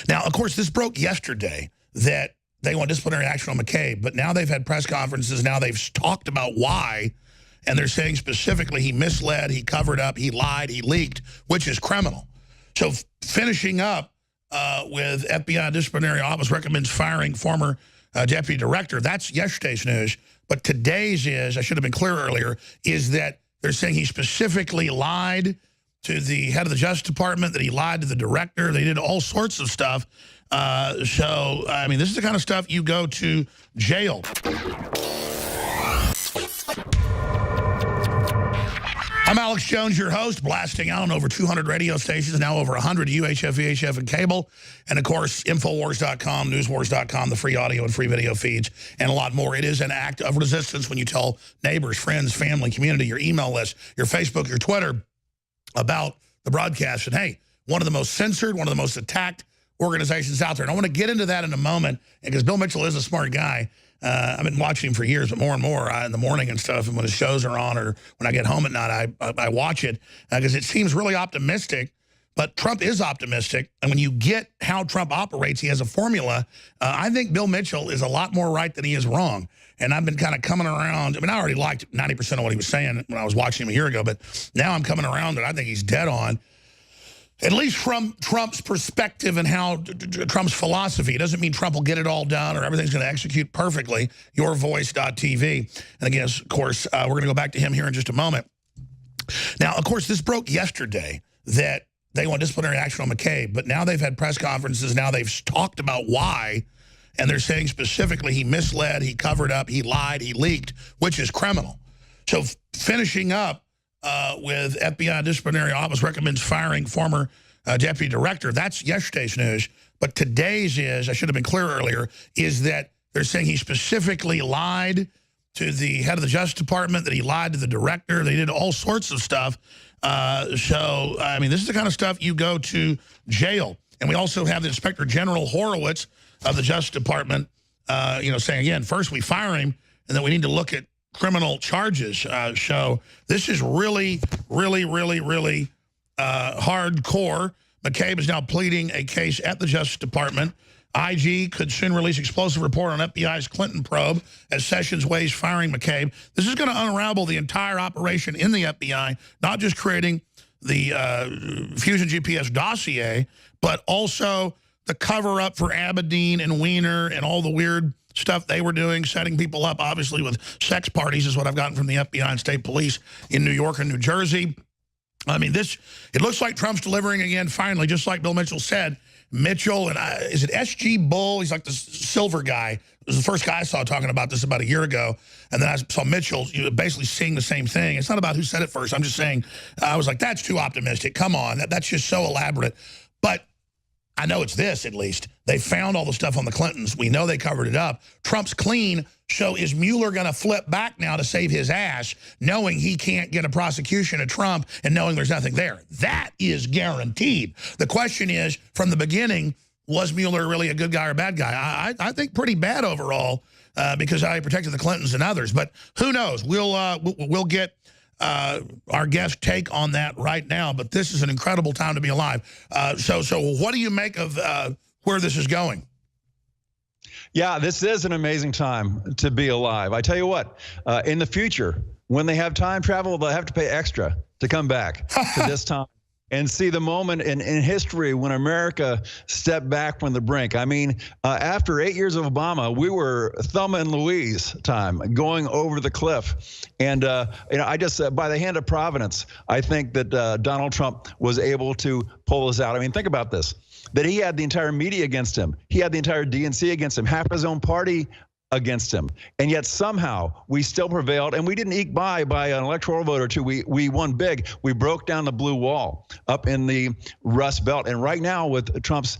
Now, of course, this broke yesterday that they want disciplinary action on McCabe, but now they've had press conferences. Now they've talked about why, and they're saying specifically he misled, he covered up, he lied, he leaked, which is criminal. So finishing up with FBI disciplinary office recommends firing former deputy director. That's yesterday's news. But today's is, I should have been clear earlier, is that they're saying he specifically lied to the head of the Justice Department, that he lied to the director. They did all sorts of stuff. So, I mean, this is the kind of stuff you go to jail. I'm Alex Jones, your host, blasting out on over 200 radio stations, now over 100 UHF, VHF, and cable. And, of course, Infowars.com, Newswars.com, the free audio and free video feeds, and a lot more. It is an act of resistance when you tell neighbors, friends, family, community, your email list, your Facebook, your Twitter about the broadcast. And, hey, one of the most censored, one of the most attacked organizations out there. And I want to get into that in a moment, because Bill Mitchell is a smart guy. I've been watching him for years, but more and more in the morning and stuff, and when his shows are on or when I get home at night, I watch it because it seems really optimistic. But Trump is optimistic, and when you get how Trump operates, he has a formula. I think Bill Mitchell is a lot more right than he is wrong. And I've been kind of coming around. I mean, I already liked 90% of what he was saying when I was watching him a year ago, but now I'm coming around, and I think he's dead on. At least from Trump's perspective and how Trump's philosophy. It doesn't mean Trump will get it all done or everything's going to execute perfectly. Yourvoice.tv. And again, of course, we're going to go back to him here in just a moment. Now, of course, this broke yesterday that they want disciplinary action on McCabe, but now they've had press conferences. Now they've talked about why, and they're saying specifically he misled, he covered up, he lied, he leaked, which is criminal. So finishing up with FBI disciplinary office recommends firing former deputy director. That's yesterday's news. But today's is, I should have been clear earlier, is that they're saying he specifically lied to the head of the Justice Department, that he lied to the director. They did all sorts of stuff. So, I mean, this is the kind of stuff you go to jail. And we also have the Inspector General Horowitz of the Justice Department, you know, saying, again, first we fire him, and then we need to look at criminal charges. So this is really, really, really, really hardcore. McCabe is now pleading a case at the Justice Department. IG could soon release explosive report on FBI's Clinton probe as Sessions weighs firing McCabe. This is going to unravel the entire operation in the FBI, not just creating the Fusion GPS dossier, but also the cover-up for Abedin and Weiner and all the weird stuff they were doing, setting people up, obviously, with sex parties is what I've gotten from the FBI and state police in New York and New Jersey. I mean, it looks like Trump's delivering again, finally, just like Bill Mitchell said. Mitchell, and is it SG Bull? He's like the silver guy. It was the first guy I saw talking about this about a year ago. And then I saw Mitchell basically saying the same thing. It's not about who said it first. I'm just saying, I was like, that's too optimistic. Come on, that's just so elaborate. But I know it's this, at least. They found all the stuff on the Clintons. We know they covered it up. Trump's clean, so is Mueller going to flip back now to save his ass, knowing he can't get a prosecution of Trump and knowing there's nothing there? That is guaranteed. The question is, from the beginning, was Mueller really a good guy or a bad guy? I think pretty bad overall because I protected the Clintons and others. But who knows? We'll get our guest take on that right now, but this is an incredible time to be alive. So what do you make of where this is going? Yeah, this is an amazing time to be alive. I tell you what, in the future, when they have time travel, they'll have to pay extra to come back to this time and see the moment in history when America stepped back from the brink. I mean, after 8 years of Obama, we were Thelma and Louise time, going over the cliff. And, you know, I just, by the hand of Providence, I think that Donald Trump was able to pull us out. I mean, think about this, that he had the entire media against him. He had the entire DNC against him, half his own party against him. And yet somehow we still prevailed, and we didn't eke by an electoral vote or two. We won big. We broke down the blue wall up in the Rust Belt. And right now with Trump's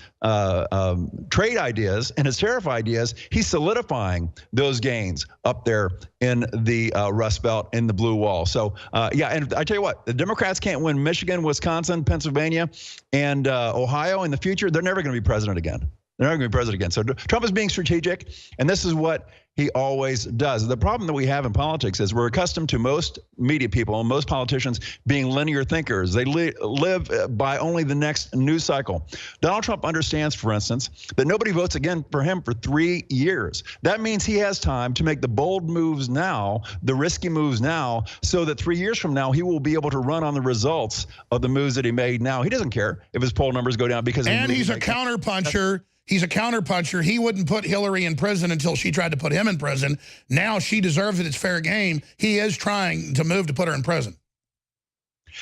trade ideas and his tariff ideas, he's solidifying those gains up there in the Rust Belt, in the blue wall. So yeah, and I tell you what, the Democrats can't win Michigan, Wisconsin, Pennsylvania, and Ohio in the future. They're never going to be president again. They're not going to be president again. So Trump is being strategic, and this is what He always does. The problem that we have in politics is we're accustomed to most media people and most politicians being linear thinkers. They live by only the next news cycle. Donald Trump understands, for instance, that nobody votes again for him for 3 years. That means he has time to make the bold moves now, the risky moves now, so that 3 years from now, he will be able to run on the results of the moves that he made now. He doesn't care if his poll numbers go down because... And he's a counterpuncher. He's a counterpuncher. He wouldn't put Hillary in prison until she tried to put him in prison. Now she deserves it. It's fair game. He is trying to move to put her in prison.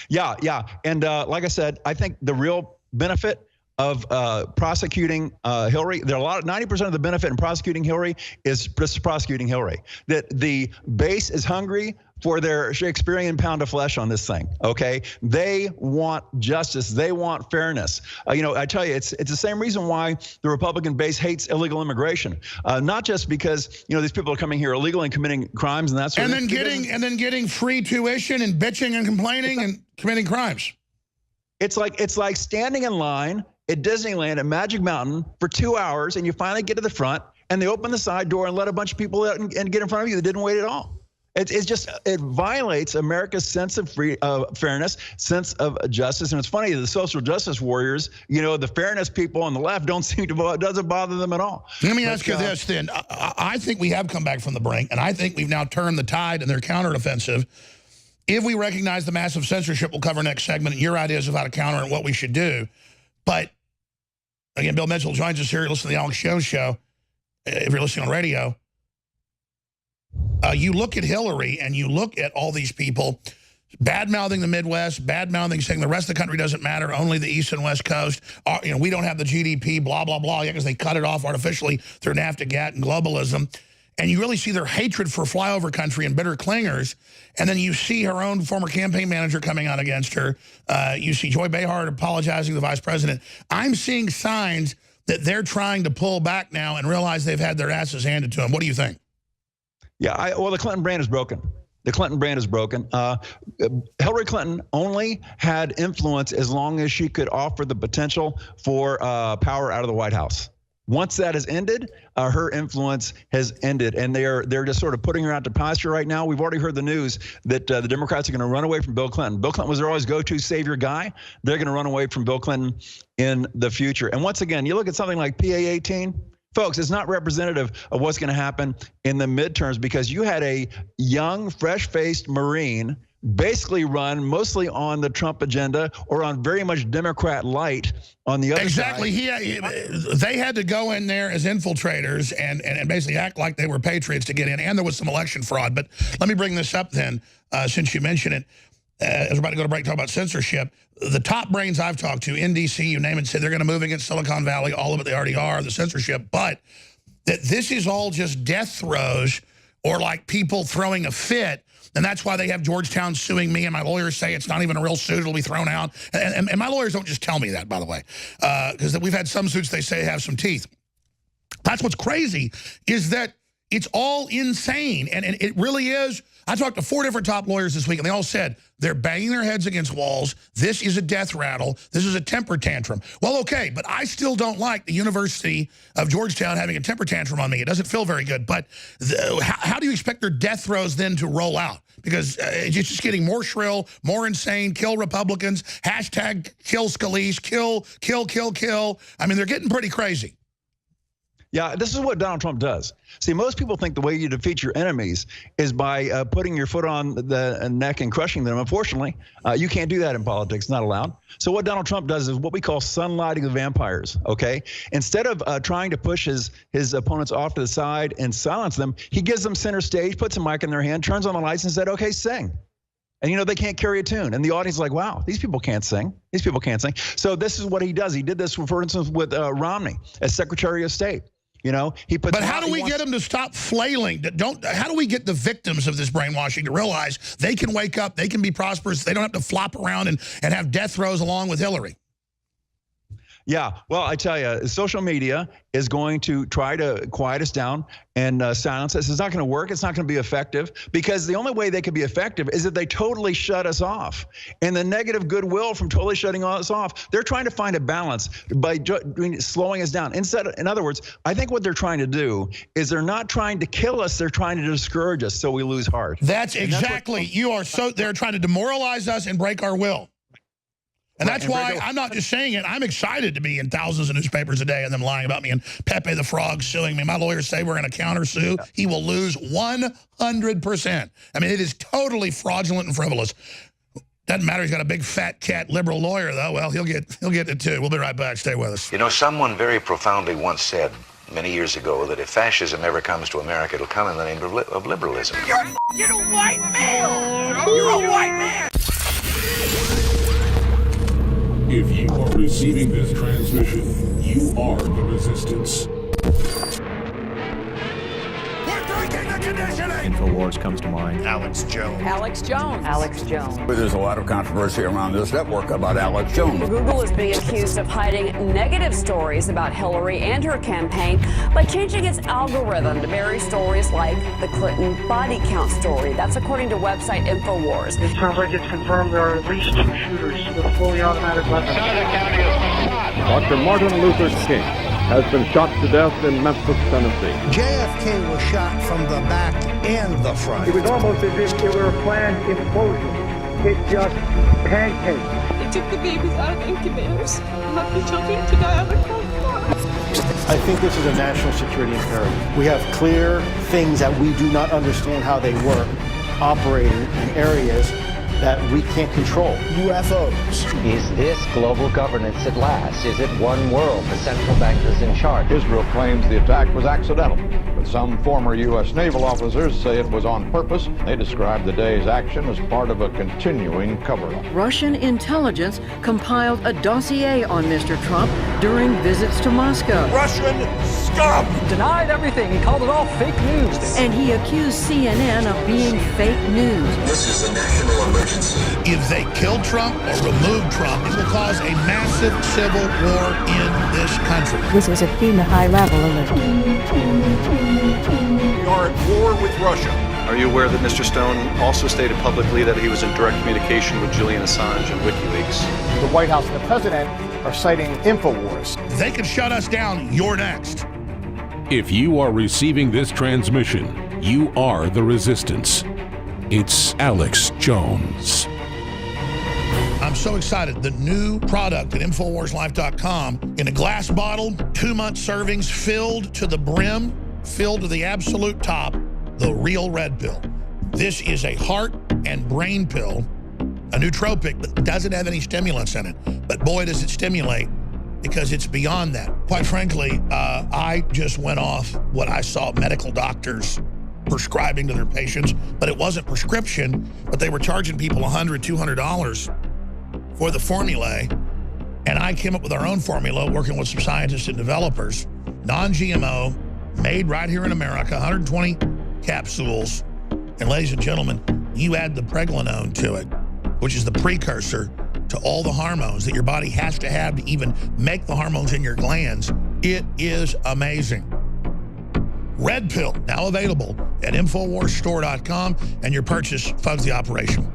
Yeah. And like I said, I think the real benefit of prosecuting Hillary, there are 90% of the benefit in prosecuting Hillary is just prosecuting Hillary. That the base is hungry for their Shakespearean pound of flesh on this thing, okay? They want justice. They want fairness. I tell you, it's the same reason why the Republican base hates illegal immigration. Not just because, these people are coming here illegally and committing crimes and that sort of thing. And then getting free tuition and bitching and complaining and committing crimes. It's like standing in line at Disneyland at Magic Mountain for 2 hours, and you finally get to the front, and they open the side door and let a bunch of people out and get in front of you that didn't wait at all. It violates America's sense of fairness, sense of justice. And it's funny, the social justice warriors, the fairness people on the left it doesn't bother them at all. Let me ask you this then. I think we have come back from the brink, and I think we've now turned the tide in their counteroffensive. If we recognize the massive censorship, we'll cover next segment, and your ideas of how to counter and what we should do. But again, Bill Mitchell joins us here. Listen to the Alex Jones Show. If you're listening on radio, you look at Hillary and you look at all these people bad-mouthing the Midwest, bad-mouthing, saying the rest of the country doesn't matter, only the East and West Coast. We don't have the GDP, blah, blah, blah, because they cut it off artificially through NAFTA, GATT, and globalism. And you really see their hatred for flyover country and bitter clingers. And then you see her own former campaign manager coming out against her. You see Joy Behar apologizing to the vice president. I'm seeing signs that they're trying to pull back now and realize they've had their asses handed to them. What do you think? Yeah, well, the Clinton brand is broken. The Clinton brand is broken. Hillary Clinton only had influence as long as she could offer the potential for power out of the White House. Once that has ended, her influence has ended, and they're just sort of putting her out to pasture right now. We've already heard the news that the Democrats are going to run away from Bill Clinton. Bill Clinton was their always go-to savior guy. They're going to run away from Bill Clinton in the future. And once again, you look at something like PA 18, folks, it's not representative of what's going to happen in the midterms, because you had a young, fresh-faced Marine basically run mostly on the Trump agenda or on very much Democrat light on the other side. Exactly. They had to go in there as infiltrators and basically act like they were patriots to get in, and there was some election fraud. But let me bring this up then, since you mentioned it. As we're about to go to break, talk about censorship. The top brains I've talked to in D.C., you name it, said they're going to move against Silicon Valley. All of it, they already are, the censorship. But that this is all just death throes or like people throwing a fit. And that's why they have Georgetown suing me, and my lawyers say it's not even a real suit, it'll be thrown out. And my lawyers don't just tell me that, by the way, because we've had some suits they say have some teeth. That's what's crazy, is that it's all insane, and it really is. I talked to 4 different top lawyers this week, and they all said they're banging their heads against walls. This is a death rattle. This is a temper tantrum. Well, okay, but I still don't like the University of Georgetown having a temper tantrum on me. It doesn't feel very good. But how do you expect their death throes then to roll out? Because it's just getting more shrill, more insane, kill Republicans, hashtag kill Scalise, kill. I mean, they're getting pretty crazy. Yeah, this is what Donald Trump does. See, most people think the way you defeat your enemies is by putting your foot on the neck and crushing them. Unfortunately, you can't do that in politics. It's not allowed. So what Donald Trump does is what we call sunlighting the vampires, okay? Instead of trying to push his opponents off to the side and silence them, he gives them center stage, puts a mic in their hand, turns on the lights and said, okay, sing. And, they can't carry a tune. And the audience is like, wow, these people can't sing. These people can't sing. So this is what he does. He did this, for instance, with Romney as Secretary of State. He puts. But how do we get them to stop flailing? How do we get the victims of this brainwashing to realize they can wake up, they can be prosperous, they don't have to flop around and have death throes along with Hillary? Yeah, well, I tell you, social media is going to try to quiet us down and silence us. It's not going to work. It's not going to be effective, because the only way they can be effective is if they totally shut us off. And the negative goodwill from totally shutting us off, they're trying to find a balance by slowing us down. In other words, I think what they're trying to do is they're not trying to kill us. They're trying to discourage us so we lose heart. That's exactly, they're trying to demoralize us and break our will. And that's why I'm not just saying it. I'm excited to be in thousands of newspapers a day and them lying about me and Pepe the Frog suing me. My lawyers say we're going to countersue. He will lose 100%. I mean, it is totally fraudulent and frivolous. Doesn't matter. He's got a big fat cat liberal lawyer, though. Well, he'll get it too. We'll be right back. Stay with us. You know, someone very profoundly once said many years ago that if fascism ever comes to America, it'll come in the name of liberalism. You're a white male. You're a white man. If you are receiving this transmission, you are the resistance. We're breaking the conditioning. Infowars comes to mind. Alex Jones. Alex Jones. Alex Jones. There's a lot of controversy around this network about Alex Jones. Google is being accused of hiding negative stories about Hillary and her campaign by changing its algorithm to bury stories like the Clinton body count story. That's according to website Infowars. It sounds like it's confirmed there are at least 2 shooters with fully automatic weapons. Dr. Martin Luther King has been shot to death in Memphis, Tennessee. JFK was shot from the back and the front. It was almost as if it were a planned implosion. It just pancaked. They took the babies out of the incubators and left the children to die on the front floor. I think this is a national security imperative. We have clear things that we do not understand how they work, operating in areas that we can't control. UFOs. Is this global governance at last? Is it one world? The central bankers in charge? Israel claims the attack was accidental, but some former U.S. naval officers say it was on purpose. They describe the day's action as part of a continuing cover-up. Russian intelligence compiled a dossier on Mr. Trump during visits to Moscow. Russian scum! Denied everything. He called it all fake news. And he accused CNN of being fake news. This is a national emergency. If they kill Trump or remove Trump, it will cause a massive civil war in this country. This is a FEMA high-level alert. We are at war with Russia. Are you aware that Mr. Stone also stated publicly that he was in direct communication with Julian Assange and WikiLeaks? The White House and the President are citing Infowars. They could shut us down. You're next. If you are receiving this transmission, you are the resistance. It's Alex Jones. I'm so excited. The new product at InfoWarsLife.com in a glass bottle, 2-month servings, filled to the brim, filled to the absolute top, the real red pill. This is a heart and brain pill, a nootropic that doesn't have any stimulants in it. But boy, does it stimulate, because it's beyond that. Quite frankly, I just went off what I saw medical doctors prescribing to their patients, but it wasn't prescription, but they were charging people $100, $200 for the formulae. And I came up with our own formula, working with some scientists and developers, non-GMO, made right here in America, 120 capsules. And ladies and gentlemen, you add the pregnenolone to it, which is the precursor to all the hormones that your body has to have to even make the hormones in your glands. It is amazing. Red pill, now available at InfoWarsStore.com, and your purchase funds the operation.